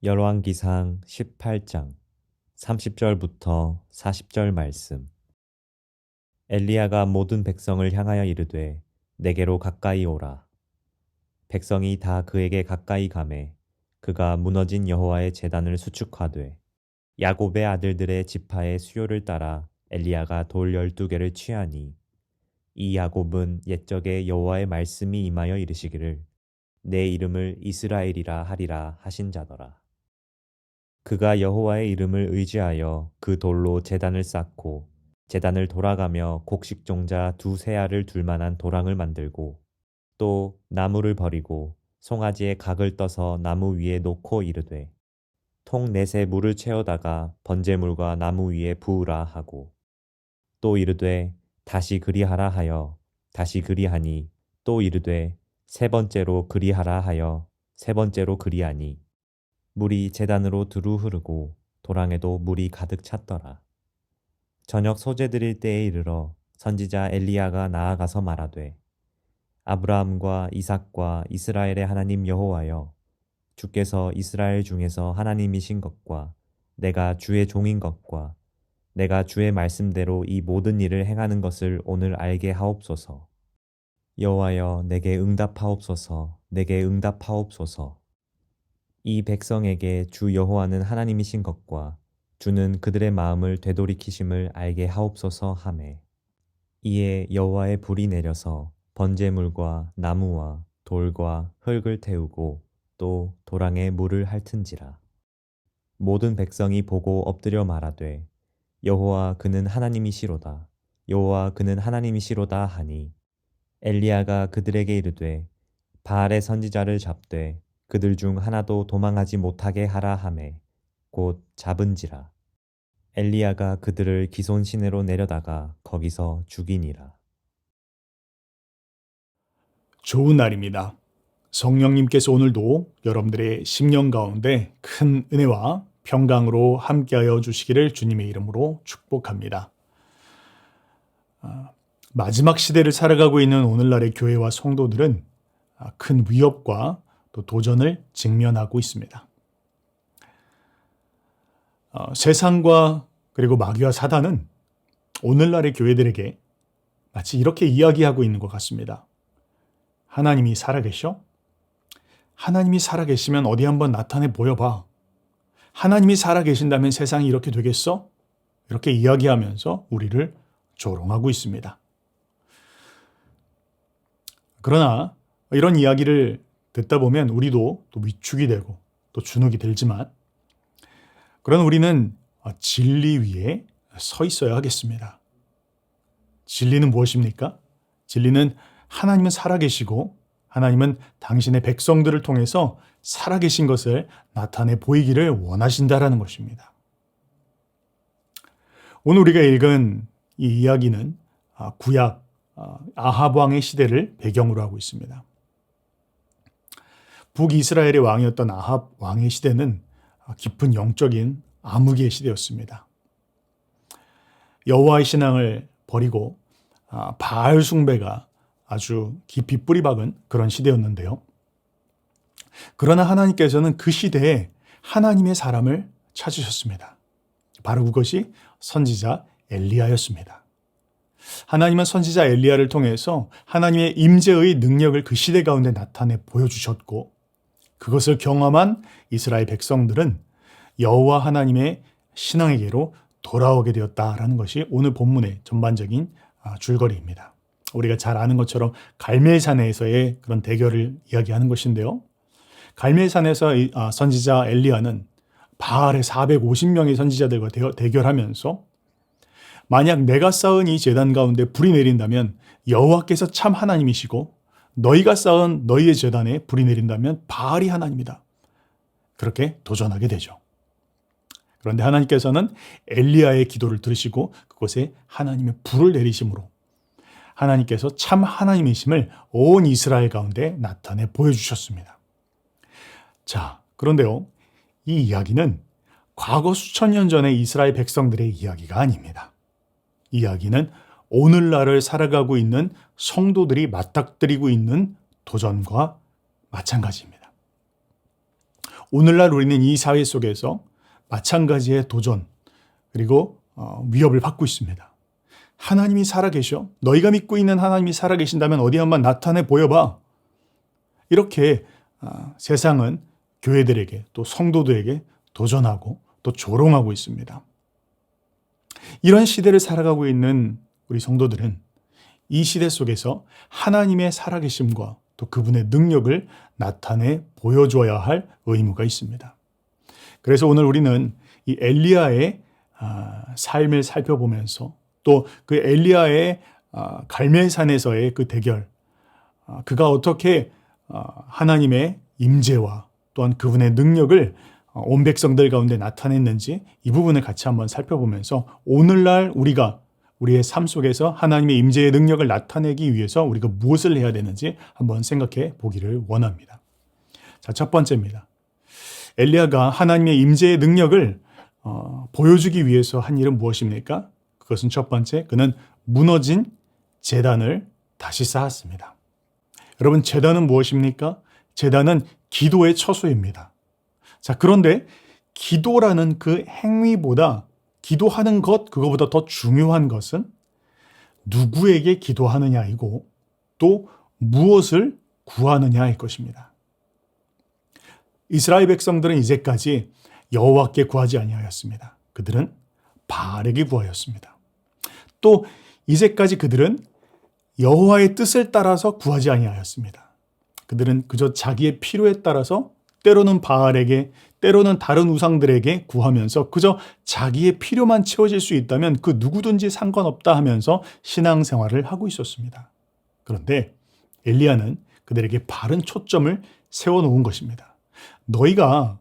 열왕기상 18장 30절부터 40절 말씀. 엘리야가 모든 백성을 향하여 이르되 내게로 가까이 오라. 백성이 다 그에게 가까이 가매 그가 무너진 여호와의 제단을 수축하되 야곱의 아들들의 지파의 수요를 따라 엘리야가 돌 12개를 취하니 이 야곱은 옛적에 여호와의 말씀이 임하여 이르시기를 내 이름을 이스라엘이라 하리라 하신 자더라. 그가 여호와의 이름을 의지하여 그 돌로 제단을 쌓고 제단을 돌아가며 곡식종자 두세 알을 둘 만한 도랑을 만들고 또 나무를 버리고 송아지에 각을 떠서 나무 위에 놓고 이르되 통 넷에 물을 채워다가 번제물과 나무 위에 부으라 하고 또 이르되 다시 그리하라 하여 다시 그리하니 또 이르되 세 번째로 그리하라 하여 세 번째로 그리하니 물이 제단으로 두루 흐르고 도랑에도 물이 가득 찼더라. 저녁 소재 드릴 때에 이르러 선지자 엘리야가 나아가서 말하되 아브라함과 이삭과 이스라엘의 하나님 여호와여 주께서 이스라엘 중에서 하나님이신 것과 내가 주의 종인 것과 내가 주의 말씀대로 이 모든 일을 행하는 것을 오늘 알게 하옵소서. 여호와여 내게 응답하옵소서. 내게 응답하옵소서. 이 백성에게 주 여호와는 하나님이신 것과 주는 그들의 마음을 되돌이키심을 알게 하옵소서 하매 이에 여호와의 불이 내려서 번제물과 나무와 돌과 흙을 태우고 또 도랑에 물을 핥은지라. 모든 백성이 보고 엎드려 말하되 여호와 그는 하나님이시로다. 여호와 그는 하나님이시로다 하니 엘리야가 그들에게 이르되 바알의 선지자를 잡되 그들 중 하나도 도망하지 못하게 하라 하매 곧 잡은지라. 엘리야가 그들을 기손 시내로 내려다가 거기서 죽이니라. 좋은 날입니다. 성령님께서 오늘도 여러분들의 심령 가운데 큰 은혜와 평강으로 함께하여 주시기를 주님의 이름으로 축복합니다. 마지막 시대를 살아가고 있는 오늘날의 교회와 성도들은 큰 위협과 또 도전을 직면하고 있습니다. 세상과 그리고 마귀와 사단은 오늘날의 교회들에게 마치 이렇게 이야기하고 있는 것 같습니다. 하나님이 살아계셔? 하나님이 살아계시면 어디 한번 나타내 보여봐. 하나님이 살아계신다면 세상이 이렇게 되겠어? 이렇게 이야기하면서 우리를 조롱하고 있습니다. 그러나 이런 이야기를 듣다 보면 우리도 또 위축이 되고 또 주눅이 들지만 그러나 우리는 진리 위에 서 있어야 하겠습니다. 진리는 무엇입니까? 진리는 하나님은 살아계시고 하나님은 당신의 백성들을 통해서 살아계신 것을 나타내 보이기를 원하신다라는 것입니다. 오늘 우리가 읽은 이 이야기는 구약 아합 왕의 시대를 배경으로 하고 있습니다. 북이스라엘의 왕이었던 아합 왕의 시대는 깊은 영적인 암흑의 시대였습니다. 여호와의 신앙을 버리고 바알 숭배가 아주 깊이 뿌리박은 그런 시대였는데요. 그러나 하나님께서는 그 시대에 하나님의 사람을 찾으셨습니다. 바로 그것이 선지자 엘리야였습니다. 하나님은 선지자 엘리야를 통해서 하나님의 임재의 능력을 그 시대 가운데 나타내 보여주셨고 그것을 경험한 이스라엘 백성들은 여호와 하나님의 신앙에게로 돌아오게 되었다라는 것이 오늘 본문의 전반적인 줄거리입니다. 우리가 잘 아는 것처럼 갈멜산에서의 그런 대결을 이야기하는 것인데요. 갈멜산에서 선지자 엘리야는 바알의 450명의 선지자들과 대결하면서 만약 내가 쌓은 이 제단 가운데 불이 내린다면 여호와께서 참 하나님이시고 너희가 쌓은 너희의 제단에 불이 내린다면 바알이 하나님이다. 그렇게 도전하게 되죠. 그런데 하나님께서는 엘리야의 기도를 들으시고 그곳에 하나님의 불을 내리심으로 하나님께서 참 하나님이심을 온 이스라엘 가운데 나타내 보여주셨습니다. 자, 그런데요. 이 이야기는 과거 수천 년 전의 이스라엘 백성들의 이야기가 아닙니다. 이 이야기는 오늘날을 살아가고 있는 성도들이 맞닥뜨리고 있는 도전과 마찬가지입니다. 오늘날 우리는 이 사회 속에서 마찬가지의 도전 그리고 위협을 받고 있습니다. 하나님이 살아계셔. 너희가 믿고 있는 하나님이 살아계신다면 어디 한번 나타내 보여봐. 이렇게 세상은 교회들에게 또 성도들에게 도전하고 또 조롱하고 있습니다. 이런 시대를 살아가고 있는 우리 성도들은 이 시대 속에서 하나님의 살아계심과 또 그분의 능력을 나타내 보여줘야 할 의무가 있습니다. 그래서 오늘 우리는 이 엘리야의 삶을 살펴보면서 또 그 엘리야의 갈멜산에서의 그 대결, 그가 어떻게 하나님의 임재와 또한 그분의 능력을 온 백성들 가운데 나타냈는지 이 부분을 같이 한번 살펴보면서 오늘날 우리가 우리의 삶 속에서 하나님의 임재의 능력을 나타내기 위해서 우리가 무엇을 해야 되는지 한번 생각해 보기를 원합니다. 자, 첫 번째입니다. 엘리야가 하나님의 임재의 능력을 보여주기 위해서 한 일은 무엇입니까? 그것은 첫 번째, 그는 무너진 제단을 다시 쌓았습니다. 여러분, 제단은 무엇입니까? 제단은 기도의 처소입니다. 자, 그런데 기도라는 그 행위보다 기도하는 것, 그거보다 더 중요한 것은 누구에게 기도하느냐이고 또 무엇을 구하느냐일 것입니다. 이스라엘 백성들은 이제까지 여호와께 구하지 아니하였습니다. 그들은 바알에게 구하였습니다. 또 이제까지 그들은 여호와의 뜻을 따라서 구하지 아니하였습니다. 그들은 그저 자기의 필요에 따라서 때로는 바알에게 때로는 다른 우상들에게 구하면서 그저 자기의 필요만 채워질 수 있다면 그 누구든지 상관없다 하면서 신앙생활을 하고 있었습니다. 그런데 엘리야는 그들에게 바른 초점을 세워놓은 것입니다. 너희가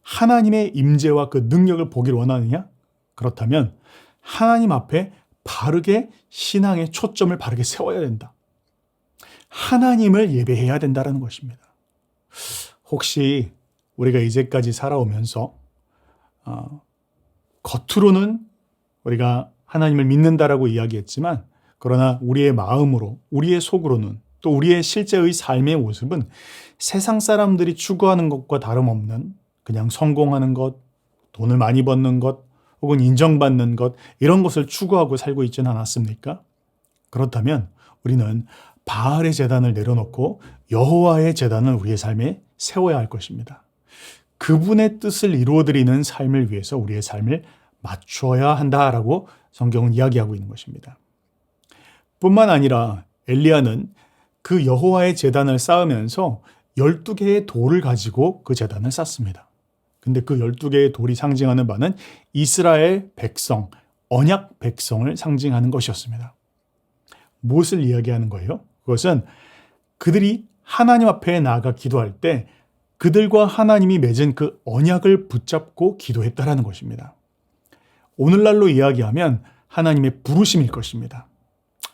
하나님의 임재와 그 능력을 보기를 원하느냐? 그렇다면 하나님 앞에 바르게 신앙의 초점을 바르게 세워야 된다. 하나님을 예배해야 된다는 것입니다. 혹시 우리가 이제까지 살아오면서 겉으로는 우리가 하나님을 믿는다라고 이야기했지만 그러나 우리의 마음으로 우리의 속으로는 또 우리의 실제의 삶의 모습은 세상 사람들이 추구하는 것과 다름없는 그냥 성공하는 것, 돈을 많이 버는 것, 혹은 인정받는 것 이런 것을 추구하고 살고 있지는 않았습니까? 그렇다면 우리는 바알의 제단을 내려놓고 여호와의 제단을 우리의 삶에 세워야 할 것입니다. 그분의 뜻을 이루어드리는 삶을 위해서 우리의 삶을 맞춰야 한다라고 성경은 이야기하고 있는 것입니다. 뿐만 아니라 엘리야는 그 여호와의 제단을 쌓으면서 12개의 돌을 가지고 그 제단을 쌓습니다. 근데 그 12개의 돌이 상징하는 바는 이스라엘 백성, 언약 백성을 상징하는 것이었습니다. 무엇을 이야기하는 거예요? 그것은 그들이 하나님 앞에 나아가 기도할 때 그들과 하나님이 맺은 그 언약을 붙잡고 기도했다라는 것입니다. 오늘날로 이야기하면 하나님의 부르심일 것입니다.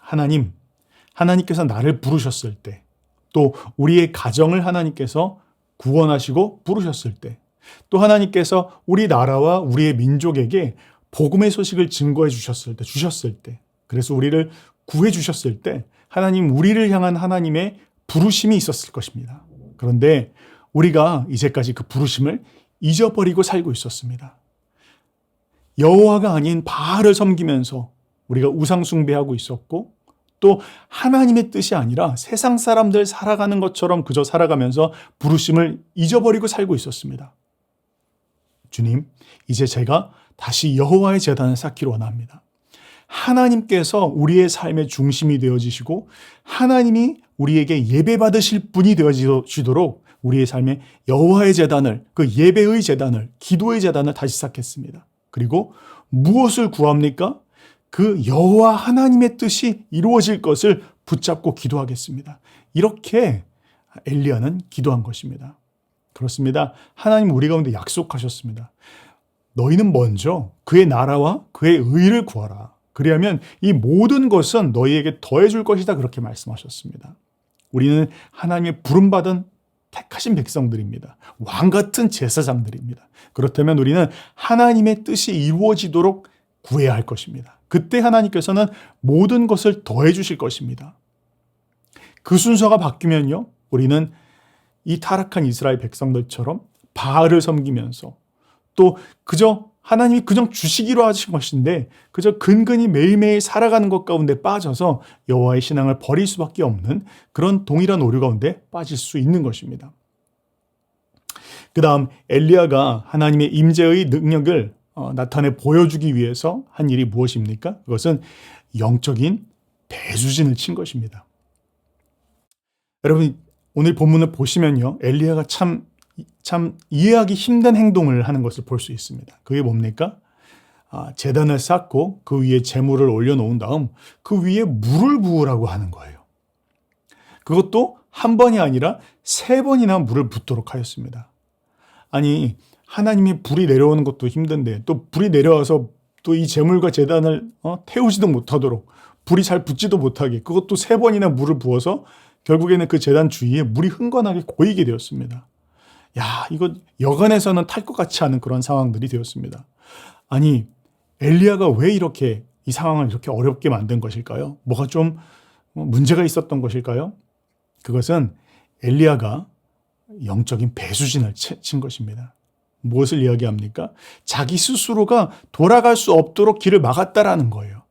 하나님께서 나를 부르셨을 때, 또 우리의 가정을 하나님께서 구원하시고 부르셨을 때, 또 하나님께서 우리 나라와 우리의 민족에게 복음의 소식을 증거해 주셨을 때, 그래서 우리를 구해 주셨을 때 하나님 우리를 향한 하나님의 부르심이 있었을 것입니다. 그런데 우리가 이제까지 그 부르심을 잊어버리고 살고 있었습니다. 여호와가 아닌 바알을 섬기면서 우리가 우상 숭배하고 있었고 또 하나님의 뜻이 아니라 세상 사람들 살아가는 것처럼 그저 살아가면서 부르심을 잊어버리고 살고 있었습니다. 주님, 이제 제가 다시 여호와의 제단을 쌓기를 원합니다. 하나님께서 우리의 삶의 중심이 되어지시고 하나님이 우리에게 예배받으실 분이 되어지도록 우리의 삶에 여호와의 제단을, 그 예배의 제단을, 기도의 제단을 다시 쌓겠습니다. 그리고 무엇을 구합니까? 그 여호와 하나님의 뜻이 이루어질 것을 붙잡고 기도하겠습니다. 이렇게 엘리야는 기도한 것입니다. 그렇습니다. 하나님 우리 가운데 약속하셨습니다. 너희는 먼저 그의 나라와 그의 의를 구하라. 그리하면 이 모든 것은 너희에게 더해줄 것이다. 그렇게 말씀하셨습니다. 우리는 하나님의 부름받은 택하신 백성들입니다. 왕 같은 제사장들입니다. 그렇다면 우리는 하나님의 뜻이 이루어지도록 구해야 할 것입니다. 그때 하나님께서는 모든 것을 더해 주실 것입니다. 그 순서가 바뀌면요, 우리는 이 타락한 이스라엘 백성들처럼 바알을 섬기면서 또 그저 하나님이 그냥 주시기로 하신 것인데 그저 근근히 매일매일 살아가는 것 가운데 빠져서 여호와의 신앙을 버릴 수밖에 없는 그런 동일한 오류 가운데 빠질 수 있는 것입니다. 그 다음 엘리야가 하나님의 임재의 능력을 나타내 보여주기 위해서 한 일이 무엇입니까? 그것은 영적인 배수진을 친 것입니다. 여러분 오늘 본문을 보시면요, 엘리야가 참 이해하기 힘든 행동을 하는 것을 볼 수 있습니다. 그게 뭡니까? 제단을 쌓고 그 위에 제물을 올려놓은 다음 그 위에 물을 부으라고 하는 거예요. 그것도 한 번이 아니라 3번이나 물을 붓도록 하였습니다. 아니 하나님이 불이 내려오는 것도 힘든데 또 불이 내려와서 또 이 제물과 제단을 태우지도 못하도록 불이 잘 붙지도 못하게 그것도 3번이나 물을 부어서 결국에는 그 제단 주위에 물이 흥건하게 고이게 되었습니다. 야, 이거 여간에서는 탈 것 같지 않은 그런 상황들이 되었습니다. 아니 엘리야가 왜 이렇게 이 상황을 이렇게 어렵게 만든 것일까요? 뭐가 좀 문제가 있었던 것일까요? 그것은 엘리야가 영적인 배수진을 친 것입니다. 무엇을 이야기합니까? 자기 스스로가 돌아갈 수 없도록 길을 막았다라는 거예요.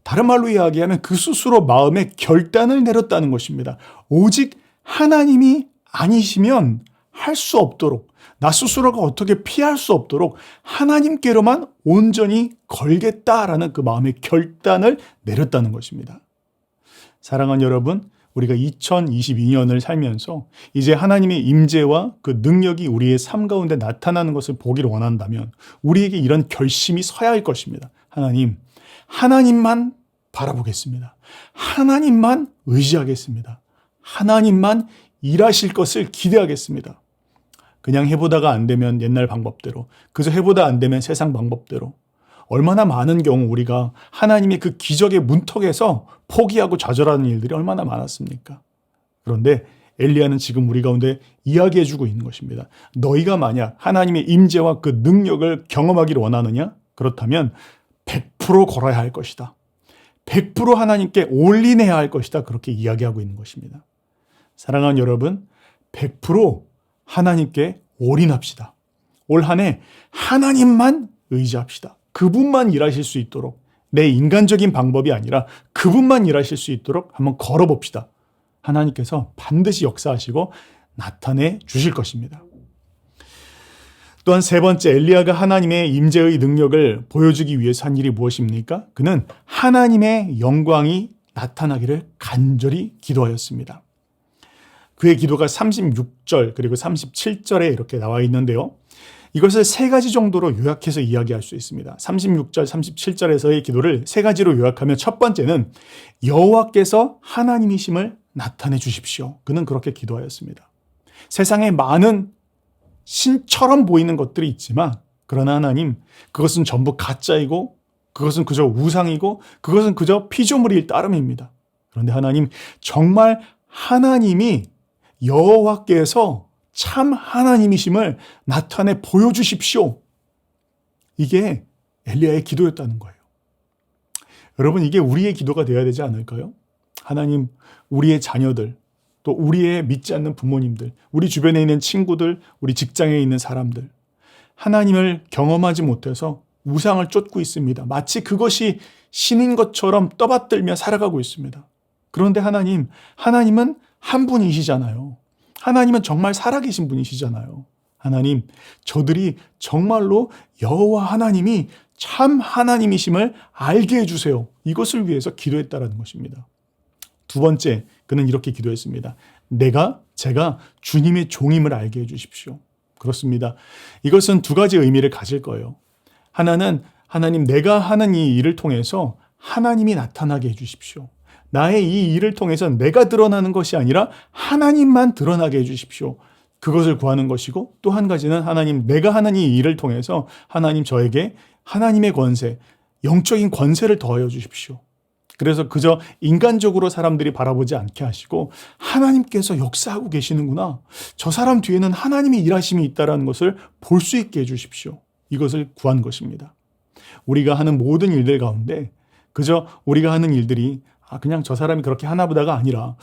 다른 말로 이야기하면 그 스스로 마음에 결단을 내렸다는 것입니다. 오직 하나님이 아니시면 할 수 없도록, 나 스스로가 어떻게 피할 수 없도록 하나님께로만 온전히 걸겠다라는 그 마음의 결단을 내렸다는 것입니다. 사랑하는 여러분, 우리가 2022년을 살면서 이제 하나님의 임재와 그 능력이 우리의 삶 가운데 나타나는 것을 보기를 원한다면 우리에게 이런 결심이 서야 할 것입니다. 하나님만 바라보겠습니다. 하나님만 의지하겠습니다. 하나님만 일하실 것을 기대하겠습니다. 그냥 해보다가 안 되면 옛날 방법대로, 그저 해보다 안 되면 세상 방법대로, 얼마나 많은 경우 우리가 하나님의 그 기적의 문턱에서 포기하고 좌절하는 일들이 얼마나 많았습니까? 그런데 엘리야는 지금 우리 가운데 이야기해주고 있는 것입니다. 너희가 만약 하나님의 임재와 그 능력을 경험하기를 원하느냐? 그렇다면 100% 걸어야 할 것이다. 100% 하나님께 올인해야 할 것이다. 그렇게 이야기하고 있는 것입니다. 사랑하는 여러분, 100% 하나님께 올인합시다. 올 한 해 하나님만 의지합시다. 그분만 일하실 수 있도록, 내 인간적인 방법이 아니라 그분만 일하실 수 있도록 한번 걸어봅시다. 하나님께서 반드시 역사하시고 나타내 주실 것입니다. 또한 3번째, 엘리야가 하나님의 임재의 능력을 보여주기 위해서 한 일이 무엇입니까? 그는 하나님의 영광이 나타나기를 간절히 기도하였습니다. 그의 기도가 36절 그리고 37절에 이렇게 나와 있는데요. 이것을 3가지 정도로 요약해서 이야기할 수 있습니다. 36절, 37절에서의 기도를 3가지로 요약하면 첫 번째는 여호와께서 하나님이심을 나타내 주십시오. 그는 그렇게 기도하였습니다. 세상에 많은 신처럼 보이는 것들이 있지만 그러나 하나님, 그것은 전부 가짜이고 그것은 그저 우상이고 그것은 그저 피조물일 따름입니다. 그런데 하나님, 정말 하나님이 여호와께서 참 하나님이심을 나타내 보여주십시오. 이게 엘리야의 기도였다는 거예요. 여러분, 이게 우리의 기도가 되어야 되지 않을까요? 하나님, 우리의 자녀들, 또 우리의 믿지 않는 부모님들, 우리 주변에 있는 친구들, 우리 직장에 있는 사람들, 하나님을 경험하지 못해서 우상을 쫓고 있습니다. 마치 그것이 신인 것처럼 떠받들며 살아가고 있습니다. 그런데 하나님은 한 분이시잖아요. 하나님은 정말 살아계신 분이시잖아요. 하나님, 저들이 정말로 여호와 하나님이 참 하나님이심을 알게 해주세요. 이것을 위해서 기도했다라는 것입니다. 2번째, 그는 이렇게 기도했습니다. 제가 주님의 종임을 알게 해주십시오. 그렇습니다. 이것은 2가지 의미를 가질 거예요. 하나는 하나님, 내가 하는 이 일을 통해서 하나님이 나타나게 해주십시오. 나의 이 일을 통해서 내가 드러나는 것이 아니라 하나님만 드러나게 해주십시오. 그것을 구하는 것이고, 또 한 가지는 하나님, 내가 하는 이 일을 통해서 하나님, 저에게 하나님의 권세, 영적인 권세를 더하여 주십시오. 그래서 그저 인간적으로 사람들이 바라보지 않게 하시고 하나님께서 역사하고 계시는구나, 저 사람 뒤에는 하나님의 일하심이 있다는 것을 볼 수 있게 해주십시오. 이것을 구한 것입니다. 우리가 하는 모든 일들 가운데 그저 우리가 하는 일들이 그냥 저 사람이 그렇게 하나 보다가 아니라,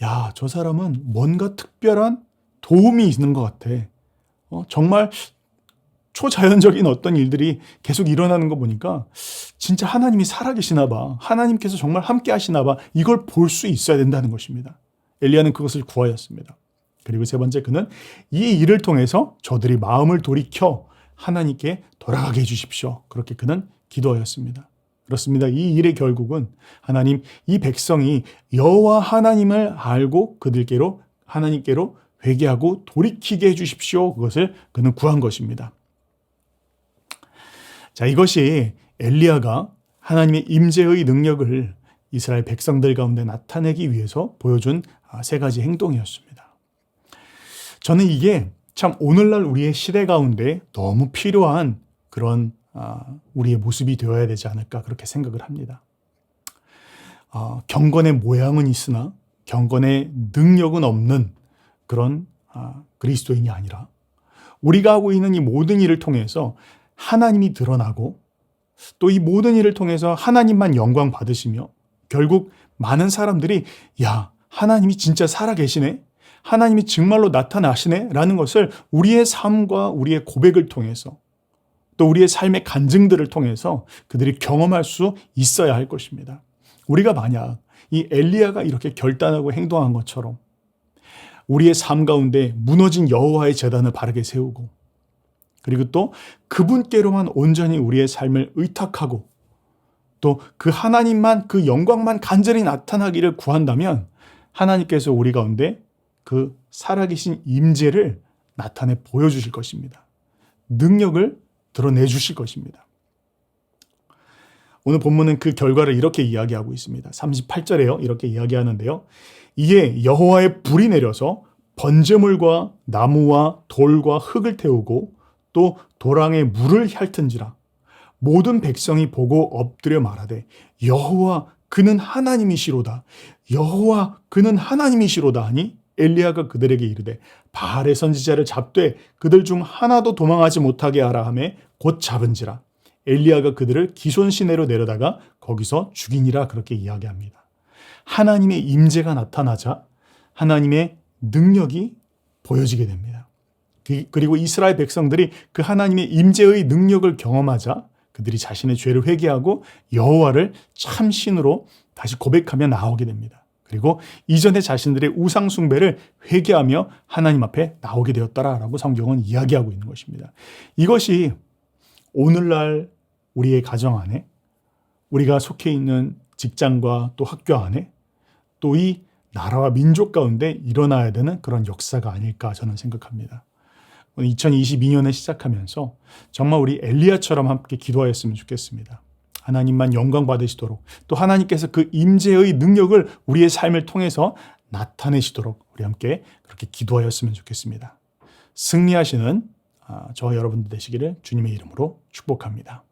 야, 저 사람은 뭔가 특별한 도움이 있는 것 같아. 정말 초자연적인 어떤 일들이 계속 일어나는 거 보니까 진짜 하나님이 살아계시나 봐. 하나님께서 정말 함께 하시나 봐. 이걸 볼 수 있어야 된다는 것입니다. 엘리야는 그것을 구하였습니다. 그리고 세 번째, 그는 이 일을 통해서 저들이 마음을 돌이켜 하나님께 돌아가게 해주십시오. 그렇게 그는 기도하였습니다. 그렇습니다. 이 일의 결국은 하나님, 이 백성이 여호와 하나님을 알고 그들께로 하나님께로 회개하고 돌이키게 해주십시오. 그것을 그는 구한 것입니다. 자, 이것이 엘리야가 하나님의 임재의 능력을 이스라엘 백성들 가운데 나타내기 위해서 보여준 세 가지 행동이었습니다. 저는 이게 참 오늘날 우리의 시대 가운데 너무 필요한 그런 우리의 모습이 되어야 되지 않을까 그렇게 생각을 합니다. 경건의 모양은 있으나 경건의 능력은 없는 그런 그리스도인이 아니라 우리가 하고 있는 이 모든 일을 통해서 하나님이 드러나고 또 이 모든 일을 통해서 하나님만 영광 받으시며 결국 많은 사람들이 야, 하나님이 진짜 살아계시네? 하나님이 정말로 나타나시네? 라는 것을 우리의 삶과 우리의 고백을 통해서 또 우리의 삶의 간증들을 통해서 그들이 경험할 수 있어야 할 것입니다. 우리가 만약 이 엘리야가 이렇게 결단하고 행동한 것처럼 우리의 삶 가운데 무너진 여호와의 제단을 바르게 세우고 그리고 또 그분께로만 온전히 우리의 삶을 의탁하고 또 그 하나님만 그 영광만 간절히 나타나기를 구한다면 하나님께서 우리 가운데 그 살아계신 임재를 나타내 보여주실 것입니다. 능력을 드러내 주실 것입니다. 오늘 본문은 그 결과를 이렇게 이야기하고 있습니다. 38절에요. 이렇게 이야기하는데요. 이에 여호와의 불이 내려서 번제물과 나무와 돌과 흙을 태우고 또 도랑에 물을 핥은지라 모든 백성이 보고 엎드려 말하되 여호와 그는 하나님이시로다. 여호와 그는 하나님이시로다 하니 엘리야가 그들에게 이르되 바알의 선지자를 잡되 그들 중 하나도 도망하지 못하게 하라 하매 곧 잡은지라. 엘리야가 그들을 기손 시내로 내려다가 거기서 죽이니라. 그렇게 이야기합니다. 하나님의 임재가 나타나자 하나님의 능력이 보여지게 됩니다. 그리고 이스라엘 백성들이 그 하나님의 임재의 능력을 경험하자 그들이 자신의 죄를 회개하고 여호와를 참 신으로 다시 고백하며 나오게 됩니다. 그리고 이전에 자신들의 우상 숭배를 회개하며 하나님 앞에 나오게 되었다라고 성경은 이야기하고 있는 것입니다. 이것이 오늘날 우리의 가정 안에 우리가 속해 있는 직장과 또 학교 안에 또 이 나라와 민족 가운데 일어나야 되는 그런 역사가 아닐까 저는 생각합니다. 2022년에 시작하면서 정말 우리 엘리야처럼 함께 기도하였으면 좋겠습니다. 하나님만 영광 받으시도록 또 하나님께서 그 임재의 능력을 우리의 삶을 통해서 나타내시도록 우리 함께 그렇게 기도하였으면 좋겠습니다. 승리하시는 저와 여러분들 되시기를 주님의 이름으로 축복합니다.